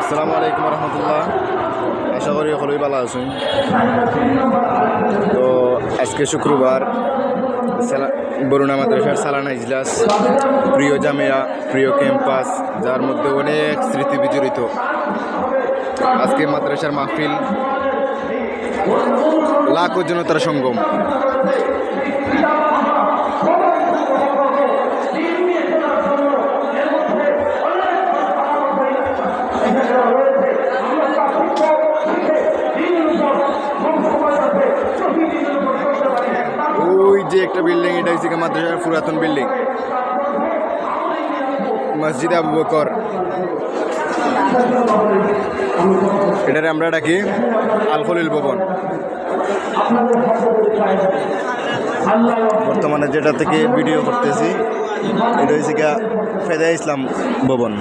আসসালামু আলাইকুম রহমতুল্লাহ। আশা করি সকলেই ভালো আছেন। তো আজকে শুক্রবার বরুণা মাদ্রাসার সালানা ইজলাস, প্রিয় জামিয়া, প্রিয় ক্যাম্পাস, যার মধ্যে অনেক স্মৃতি বিজড়িত। আজকে মাদ্রাসার মাহফিল, লাখো জনতার সঙ্গম। ওই যে একটা বিল্ডিং, এটা হচ্ছে মাদ্রাসার পুরাতন বিল্ডিং, মসজিদ আবু বকর। এটারে আমরা ডাকি আল খলিল ভবন। বর্তমানে যেটা থেকে ভিডিও করতেছি এটা হচ্ছে গিয়া ফেদা ইসলাম ভবন।